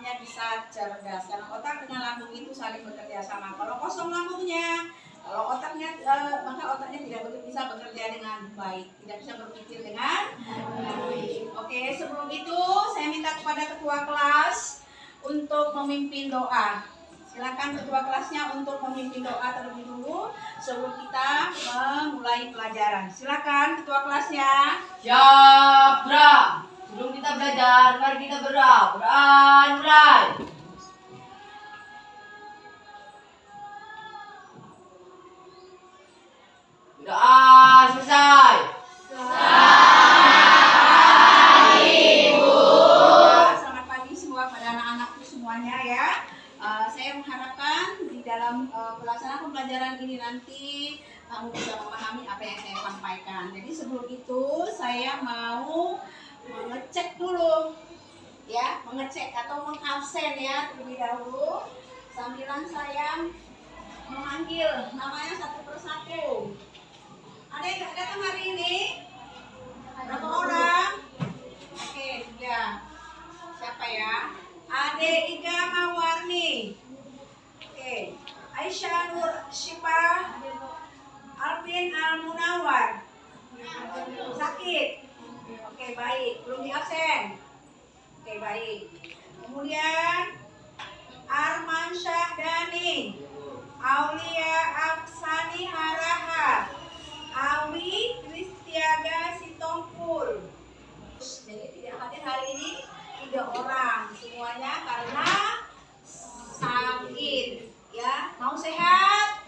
otaknya bisa cerdas. Karena otak dengan lambung itu saling bekerja sama. Kalau kosong lambungnya, kalau otaknya maka otaknya tidak bisa bekerja dengan baik, tidak bisa berpikir dengan baik. Oke, sebelum itu saya minta kepada ketua kelas untuk memimpin doa. Silakan ketua kelasnya untuk memimpin doa terlebih dulu sebelum kita memulai pelajaran. Silakan ketua kelasnya. Siap, gerak. Sebelum kita belajar, mari kita berdoa. Mulai. Doa selesai. Selamat pagi semua pada anak-anakku semuanya ya. Saya mengharapkan di dalam pelaksanaan pembelajaran ini nanti kamu bisa memahami apa yang saya sampaikan. Jadi sebelum itu saya mau mengecek dulu ya, mengecek atau mengabsen ya terlebih dahulu. Sambilan saya memanggil namanya satu persatu. Ada yang nggak datang hari ini? Berapa orang? Oke, 3. Siapa ya? Ade Iga Mawarni. Oke. Aisyah Nur Syifa. Alvin Al Munawar. Sakit. Oke, baik. Belum di absen. Oke, baik. Kemudian Arman Syahdani. Aulia Aksani Haraha. Awi Kristiaga Sitompul. Jadi tidak hadir hari ini 3 orang, semuanya karena sakit ya. Mau sehat?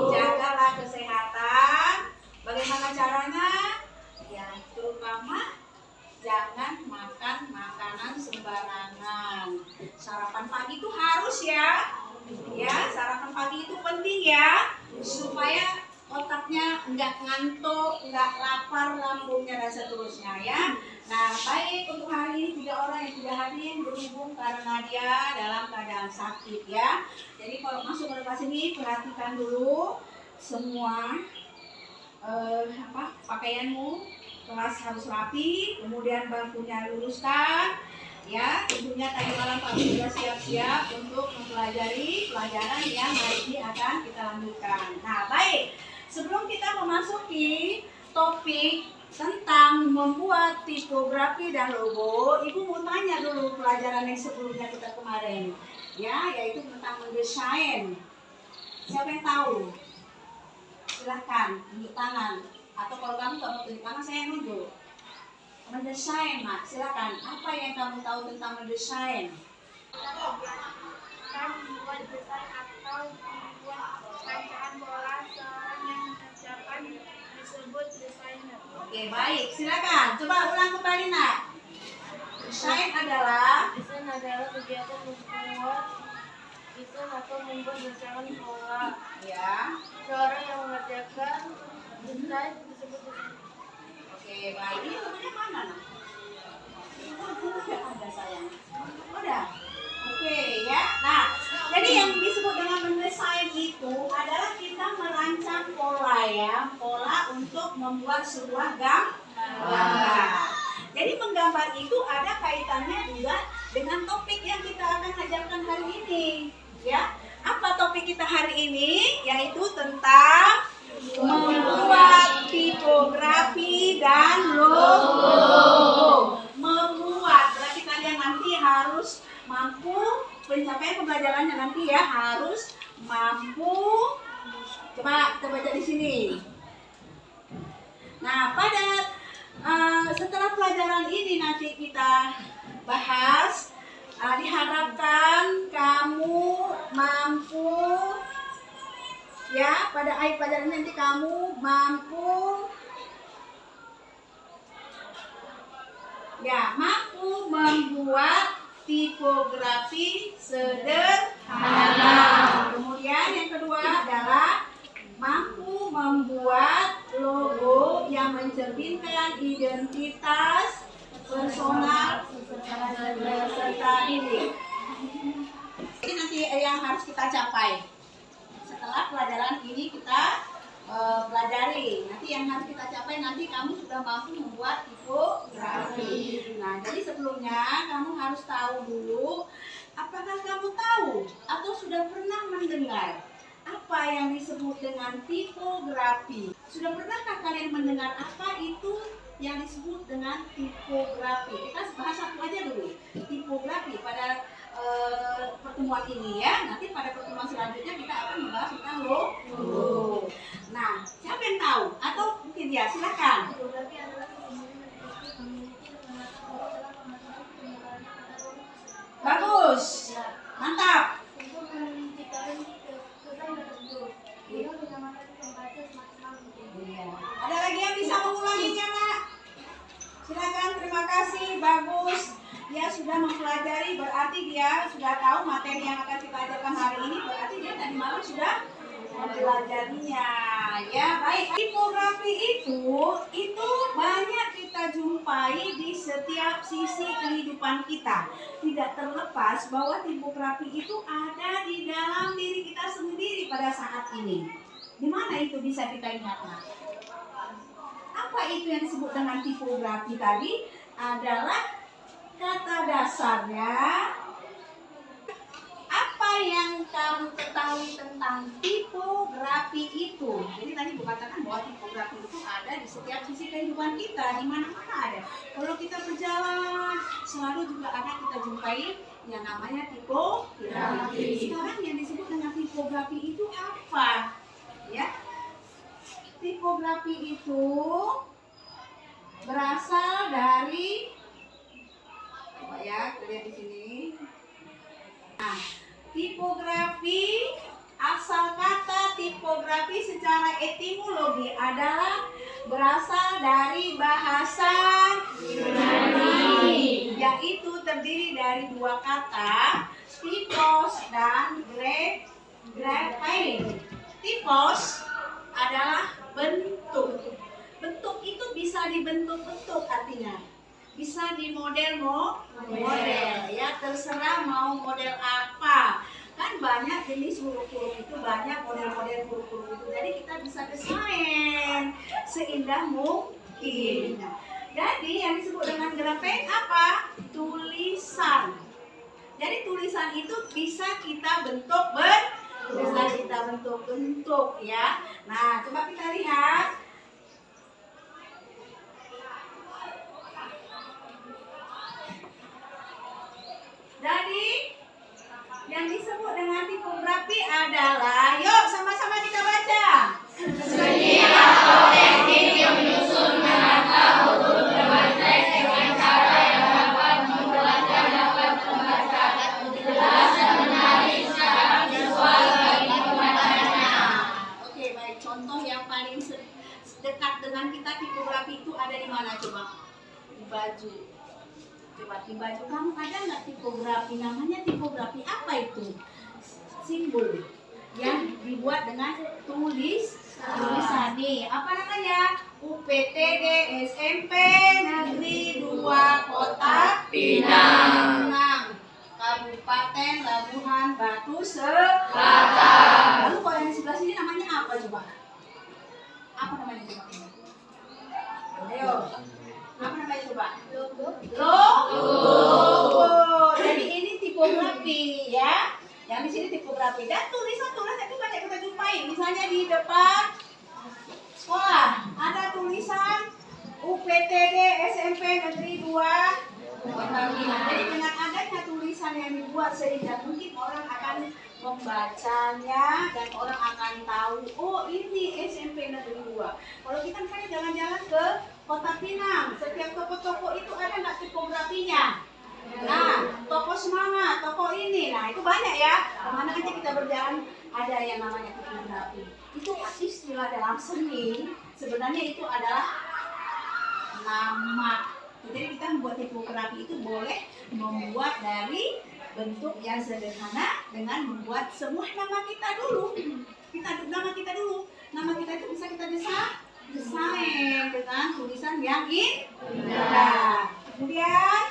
Jagalah kesehatan. Bagaimana caranya? Ya, terutama jangan makan makanan sembarangan. Sarapan pagi itu harus ya. Ya, sarapan pagi itu penting ya, supaya otaknya enggak ngantuk, enggak lapar lambungnya dan seterusnya ya. Nah, baik, untuk hari ini 3 orang yang tidak hadir berhubung karena dia dalam keadaan sakit ya. Jadi kalau masuk ke kelas ini perhatikan dulu semua pakaianmu, kelas harus rapi, kemudian bangkunya luruskan ya. Tentunya tadi malam kamu sudah siap-siap untuk mempelajari pelajaran yang hari ini akan kita lanjutkan. Nah, baik. Sebelum kita memasuki topik tentang membuat tipografi dan logo, Ibu mau tanya dulu pelajaran yang sebelumnya kita kemarin, ya, yaitu tentang mendesain. Siapa yang tahu? Silahkan tunjuk tangan. Atau kalau kamu nggak mau tunjuk tangan, saya nunjuk. Mendesain, Mak. Silakan. Apa yang kamu tahu tentang mendesain? Kita membuat desain atau membuat rancangan pola seorang yang mengerjakan disebut desainer. Oke, baik. Silakan. Coba ulang kembali, Nak. Desain adalah kegiatan membuat desain atau membuat rancangan pola. ya. Seorang yang mengerjakan desain disebut desainer. Oke, baik. Ini temennya mana, Nak? Tidak ada sayang. Udah. Oke, ya. Nah, jadi yang disebut dengan mendesain itu adalah kita merancang pola ya, pola untuk membuat sebuah gambar. Jadi menggambar itu ada kaitannya juga dengan topik yang kita akan ajarkan hari ini, ya. Apa topik kita hari ini? Yaitu tentang membuat tipografi dan logo. Membuat berarti kalian nanti harus mampu, pencapaian pembelajarannya nanti ya harus mampu. Coba kita baca di sini. Nah, pada setelah pelajaran ini nanti kita bahas, diharapkan kamu mampu ya, pada akhir pelajaran nanti kamu mampu membuat tipografi sederhana. Kemudian yang kedua adalah mampu membuat logo yang mencerminkan identitas personal peserta didik. Ini nanti yang harus kita capai. Setelah pelajaran ini kita pelajari. Nanti yang harus kita capai nanti kamu sudah mampu membuat tipografi. Nah, jadi sebelumnya kamu harus tahu dulu, apakah kamu tahu atau sudah pernah mendengar apa yang disebut dengan tipografi? Sudah pernahkah kalian mendengar apa itu yang disebut dengan tipografi? Kita bahas satu aja dulu, tipografi pada pertemuan ini ya. Nanti pada pertemuan selanjutnya kita akan membahas tentang logo. Nah, siapa yang tahu? Atau mungkin ya, silakan. Tipografi adalah ketemuan yang memiliki dengan dalam pembentukan penyebarannya pada ruang tersebut. Bagus, mantap. Untuk menciptakan kesan tertentu, dengan menyamakan pembaca semaksimal mungkin. Ada lagi yang bisa mengulanginya, Nak? Silakan, terima kasih, bagus. Dia sudah mempelajari, berarti dia sudah tahu materi yang akan kita ajarkan hari ini. Berarti dia tadi malam sudah mempelajarinya. Ya, baik. Tipografi itu banyak kita jumpai di setiap sisi kehidupan kita. Tidak terlepas bahwa tipografi itu ada di dalam diri kita sendiri pada saat ini. Di mana itu bisa kita lihat, Nak? Apa itu yang disebut dengan tipografi tadi? Adalah kata dasarnya. Apa yang kamu ketahui tentang tipografi itu? Jadi tadi Bu katakan bahwa tipografi itu ada di setiap sisi kehidupan kita, di mana-mana ada. Kalau kita berjalan, selalu juga ada kita jumpai yang namanya tipografi. Sekarang yang disebut dengan tipografi itu apa? Ya, tipografi itu berasal dari, coba ya, kita lihat di sini. Nah, tipografi, asal kata tipografi secara etimologi adalah berasal dari bahasa Yunani, yaitu terdiri dari dua kata, typos dan graphein. Typos adalah bentuk. Bentuk itu bisa dibentuk-bentuk, artinya bisa di model ya, terserah mau model apa. Kan banyak jenis huruf-huruf itu, banyak model-model huruf-huruf itu. Jadi kita bisa desain seindah mungkin. Jadi yang disebut dengan grafik apa? Tulisan. Jadi tulisan itu bisa kita bentuk ya. Nah, coba kita lihat. Jadi yang disebut dengan tipografi adalah, yuk sama-sama kita baca. Seni atau teknik yang menyusun menata huruf dengan teks dengan cara yang dapat membuat dan dapat membaca jelas dan menarik secara visual bagi pembacanya. Oke, baik. Contoh yang paling dekat dengan kita tipografi itu ada di mana coba? Di baju. Coba di baju kamu ada nggak tipografi? Namanya tipografi apa itu? Simbol yang dibuat dengan tulisan nih. Apa namanya? UPTD SMP Negeri 2 Kota Pinang, Kabupaten Labuhan Batu Selatan. Lalu kalau yang di sebelah sini namanya apa coba? Apa namanya coba? Ayo. Apa namanya coba? Logo. Jadi ini tipografi ya. Yang di sini tipografi dan tulisan-tulisan itu banyak kita jumpai. Misalnya di depan sekolah ada tulisan UPTD SMP Negeri 2 Kota Pinang. Jadi dengan adanya tulisan yang dibuat sehingga mungkin orang akan membacanya dan orang akan tahu, oh ini SMP Negeri 2. Kalau kita misalnya jalan-jalan ke Kota Pinang, setiap toko-toko itu ada nggak tipografinya? Nah, toko semangat, toko ini, nah itu banyak ya. Kemana aja kita berjalan ada yang namanya tipografi. Itu istilah dalam seni, sebenarnya itu adalah nama. Jadi kita membuat tipografi itu boleh membuat dari bentuk yang sederhana dengan membuat semua nama kita dulu. Nama kita itu bisa kita desain dengan tulisan yang indah. Kemudian,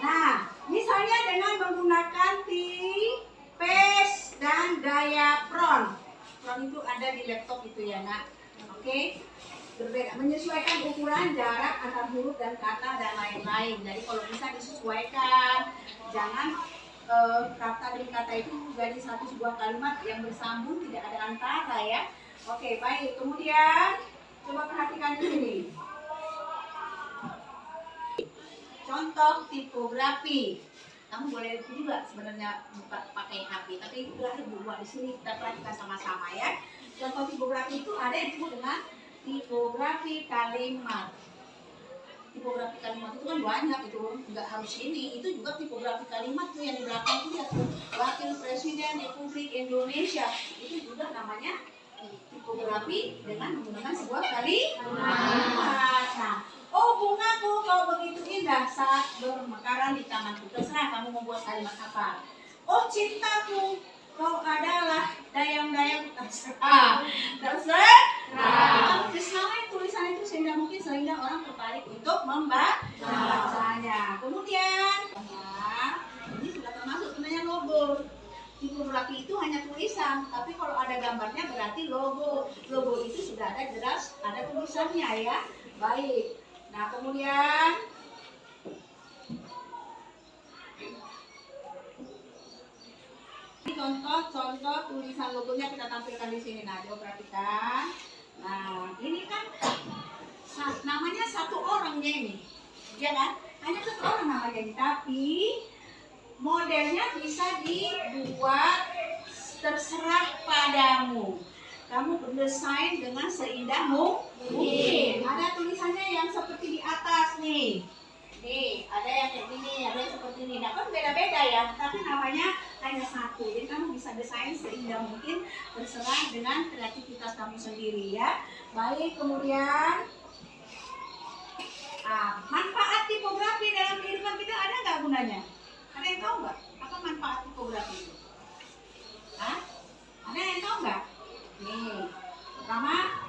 nah, misalnya dengan menggunakan tipes dan diapron. Ukuran itu ada di laptop itu ya nak. Oke, berbeda, menyesuaikan ukuran, jarak antar huruf dan kata dan lain-lain. Jadi kalau bisa disesuaikan, jangan kata demi kata itu menjadi satu sebuah kalimat yang bersambung, tidak ada antara ya. Oke, baik. Kemudian coba perhatikan di sini. Contoh tipografi. Kamu boleh juga sebenarnya buka pakai HP, tapi itulah ibu buat di sini kita perhatikan sama-sama ya. Contoh tipografi itu ada yang disebut dengan tipografi kalimat. Tipografi kalimat itu kan banyak, itu nggak harus ini, itu juga tipografi kalimat tuh yang di belakang tuh ya tuh Wakil Presiden Republik Indonesia, itu juga namanya tipografi dengan menggunakan sebuah kalimat. Nah, oh bungaku kau begitu indah saat bermekaran di tamanku. Terserah kamu mau buat kalimat apa. Oh cintaku kau adalah dayang-dayang. Terserah. Kesamaan tulisan itu sehingga mungkin orang tertarik untuk membacanya. Kemudian, ini sudah termasuk sebenarnya logo. Tipografi itu hanya tulisan, tapi kalau ada gambarnya berarti logo. Logo itu sudah ada jelas, ada tulisannya ya. Baik. Nah kemudian contoh tulisan logonya kita tampilkan di sini. Nah coba perhatikan. Nah ini kan namanya satu orangnya ini, ya kan? Hanya satu orang namanya ini, tapi modelnya bisa dibuat terserah padamu. Kamu berdesain dengan seindah mungkin. Ada tulisannya yang seperti di atas nih. Nih, ada yang kayak gini, ada yang seperti ini. Nah, kan beda-beda ya, tapi namanya hanya satu. Jadi kamu bisa desain seindah mungkin, terserah dengan kreativitas kamu sendiri ya. Baik, kemudian manfaat tipografi dalam kehidupan kita ada nggak gunanya? Ada yang tahu nggak? Apa manfaat tipografi itu? Ada yang tahu nggak? Nih, pertama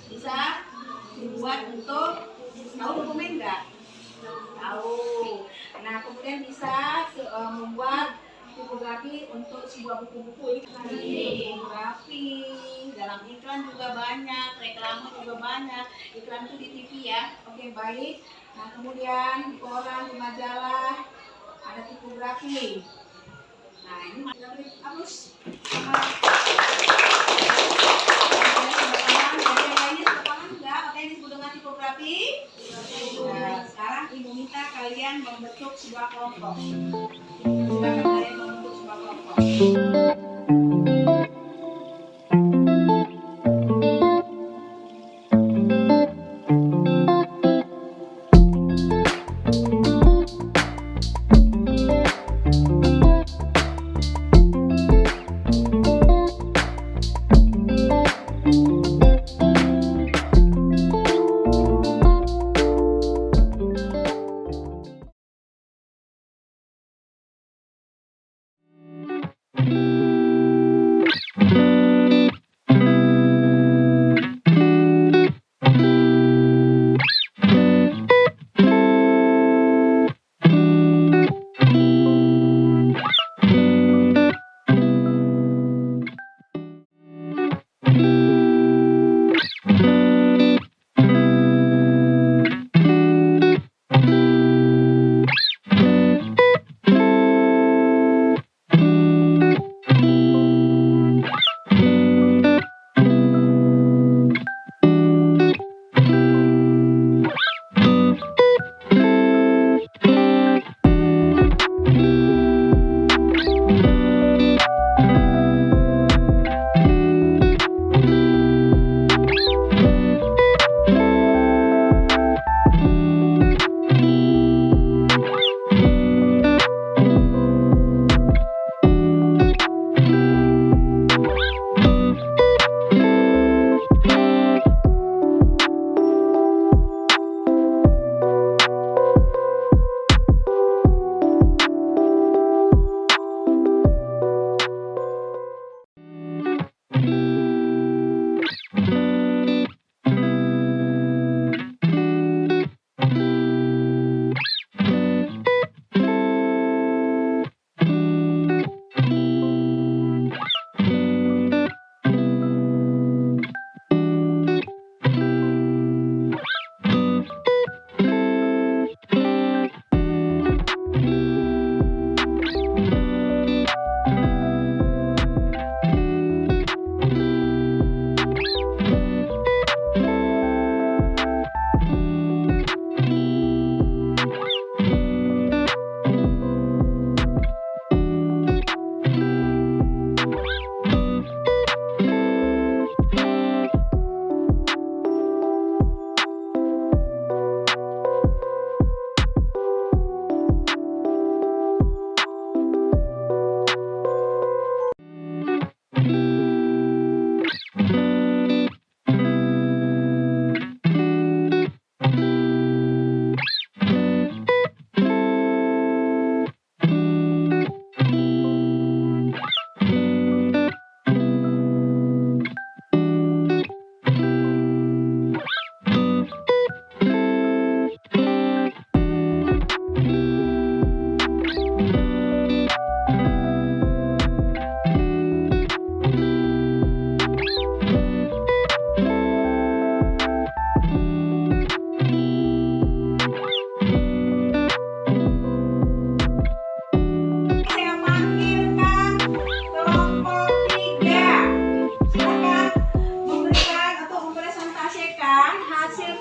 bisa dibuat untuk tahu dokumen nggak? Tahu. Nah, kemudian bisa membuat tipografi untuk sebuah buku-buku tipografi. Dalam iklan juga banyak, reklame juga banyak. Iklan itu di TV ya. Oke, baik. Nah, kemudian di koran, di majalah ada tipografi. Nah, ini harus Nah, sekarang ibu minta kalian membentuk sebuah kelompok. Silakan kalian membentuk sebuah kelompok.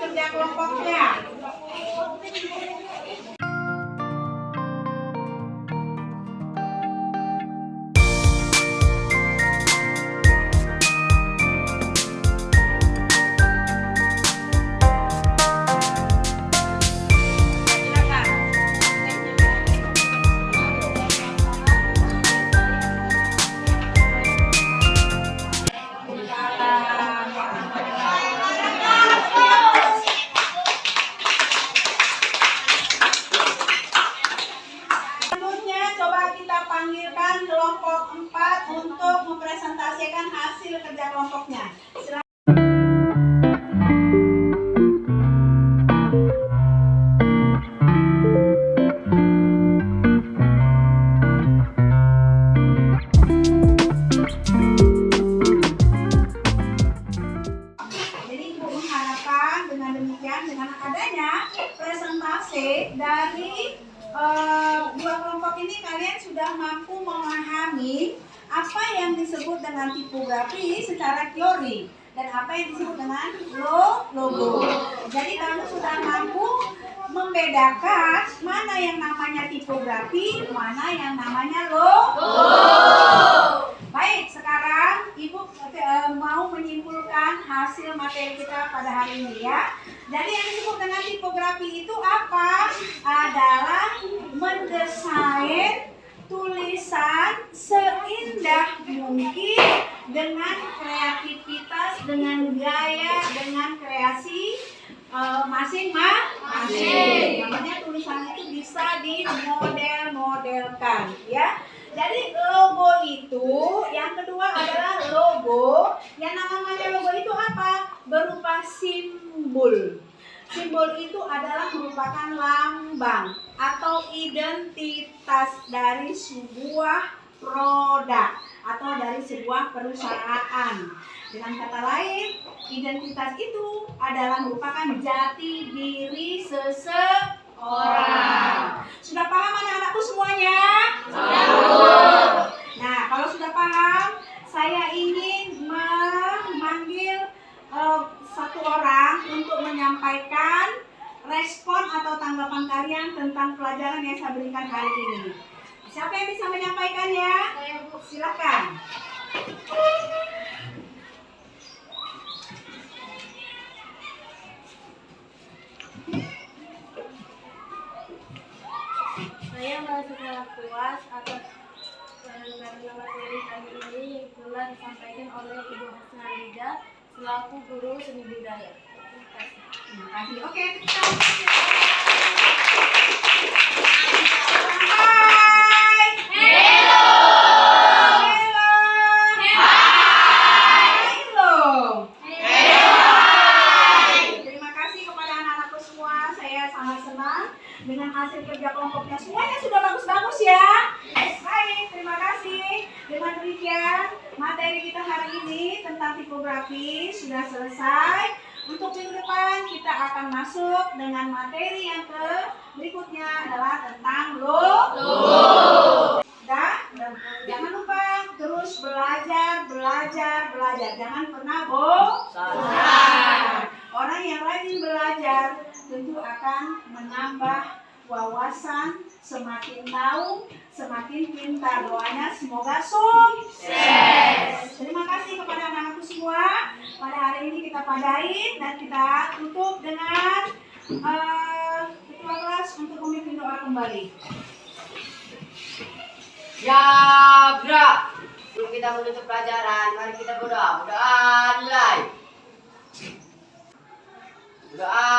kerja kelompoknya. Selanjutnya coba kita panggilkan kelompok 4 untuk mempresentasikan hasil kerja kelompoknya. Jadi Ibu mengharapkan dengan demikian, dengan adanya presentasi dari dua kelompok ini, kalian sudah mampu memahami apa yang disebut dengan tipografi secara teori dan apa yang disebut dengan logo. Jadi kamu sudah mampu membedakan mana yang namanya tipografi, mana yang namanya logo. Baik, sekarang Ibu mau menyimpulkan hasil materi kita pada hari ini ya. Jadi yang disebut dengan tipografi itu apa? Adalah mendesain tulisan seindah mungkin dengan kreativitas, dengan gaya, dengan kreasi masing-masing. Namanya tulisan itu bisa dimodel-modelkan ya. Jadi logo itu, yang kedua adalah logo. Yang namanya logo itu apa? Berupa simbol. Simbol itu adalah merupakan lambang atau identitas dari sebuah produk atau dari sebuah perusahaan. Dengan kata lain, identitas itu adalah merupakan jati diri seseorang. Sudah paham anak-anakku semuanya? Nah, kalau sudah paham, saya ingin memanggil satu orang untuk menyampaikan respon atau tanggapan kalian tentang pelajaran yang saya berikan hari ini. Siapa yang bisa menyampaikannya? Silakan. Saya merasa sangat puas atas karena materi kali ini yang telah disampaikan oleh Ibu Hasnalida selaku guru seni budaya. Terima kasih. Terima kasih. Oke, kita Hai. Hello. Hello. Hello. Terima kasih kepada anak-anakku semua. Saya sangat senang dengan hasil kerja kelompoknya. Semuanya sudah bagus-bagus ya. Baik, terima kasih. Dengan demikian, materi kita hari ini tentang tipografi sudah selesai. Untuk minggu depan kita akan masuk dengan materi yang berikutnya adalah tentang logo. Dan jangan lupa terus belajar. Jangan pernah bosan. Orang yang rajin belajar tentu akan menambah wawasan, semakin tahu, semakin pintar. Doanya semoga sukses. Terima kasih kepada anak-anakku semua. Pada hari ini kita padain dan kita tutup dengan ketua kelas untuk memimpin doa kembali. Ya, Bra. Sebelum kita menutup pelajaran, mari kita berdoa. Berdoa mulai. Berdoa